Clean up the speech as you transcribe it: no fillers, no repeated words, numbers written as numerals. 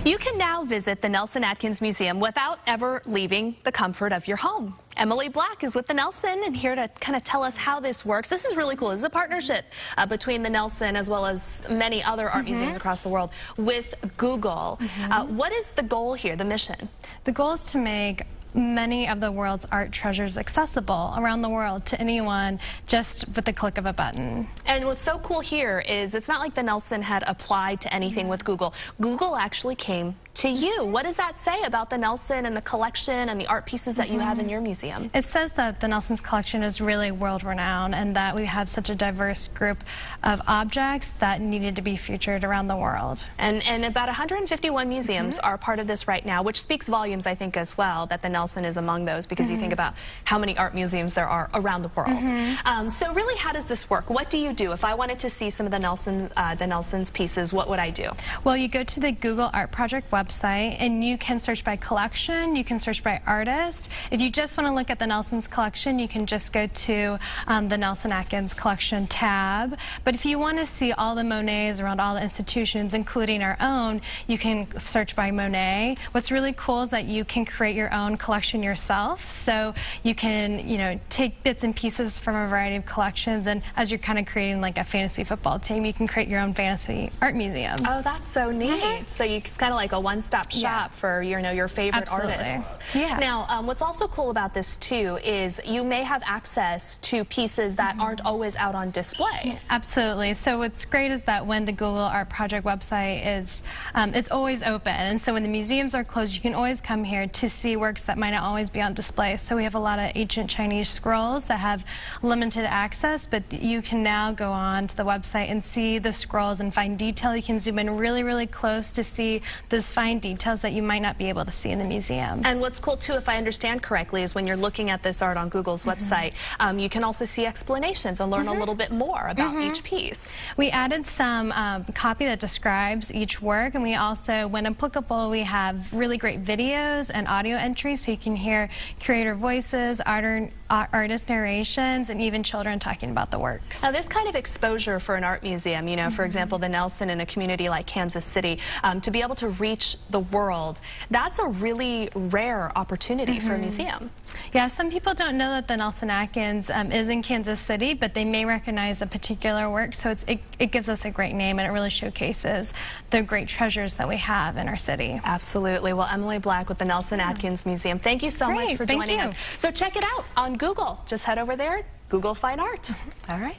You can now visit the Nelson-Atkins Museum without ever leaving the comfort of your home. Emily Black is with the Nelson and here to kind of tell us how this works. This is really cool. This is a partnership between the Nelson as well as many other art museums across the world with Google. What is the goal here, the mission? The goal is to make many of the world's art treasures accessible around the world to anyone just with the click of a button. And what's so cool here is it's not like the Nelson had applied to anything with Google. Google actually came to you. What does that say about the Nelson and the collection and the art pieces that you have in your museum? It says that the Nelson's collection is really world-renowned and that we have such a diverse group of objects that needed to be featured around the world. And about 151 museums are part of this right now, which speaks volumes, I think, as well, that the Nelson is among those, because you think about how many art museums there are around the world. So really, how does this work? What do you do? If I wanted to see some of the Nelson's pieces, what would I do? Well, you go to the Google Art Project website and you can search by collection, you can search by artist. If you just want to look at the Nelson's collection, you can just go to the Nelson-Atkins collection tab. But if you want to see all the Monets around all the institutions, including our own, you can search by Monet. What's really cool is that you can create your own collection yourself. So you can, take bits and pieces from a variety of collections, and as you're kind of creating like a fantasy football team, you can create your own fantasy art museum. Oh, that's so neat. So it's kind of like a one-stop shop for your favorite artists. Now, what's also cool about this too is you may have access to pieces that aren't always out on display. Absolutely. So what's great is that when the Google Art Project website is, it's always open, and so when the museums are closed, you can always come here to see works that might not always be on display. So we have a lot of ancient Chinese scrolls that have limited access, but you can now go on to the website and see the scrolls and find detail. You can zoom in really, really close to see those fine details that you might not be able to see in the museum. And what's cool too, if I understand correctly, is when you're looking at this art on Google's website, you can also see explanations and learn a little bit more about each piece. We added some copy that describes each work, and we also, when applicable, we have really great videos and audio entries so you can hear creator voices, artist narrations, and even children talking about the works. Now, this kind of exposure for an art museum, for example, the Nelson in a community like Kansas City, to be able to reach the world, that's a really rare opportunity for a museum. Yeah, some people don't know that the Nelson-Atkins is in Kansas City, but they may recognize a particular work, so it gives us a great name, and it really showcases the great treasures that we have in our city. Absolutely. Well, Emily Black with the Nelson-Atkins Museum, thank you so much for joining us. So check it out on Google. Just head over there, Google Fine Art. All right.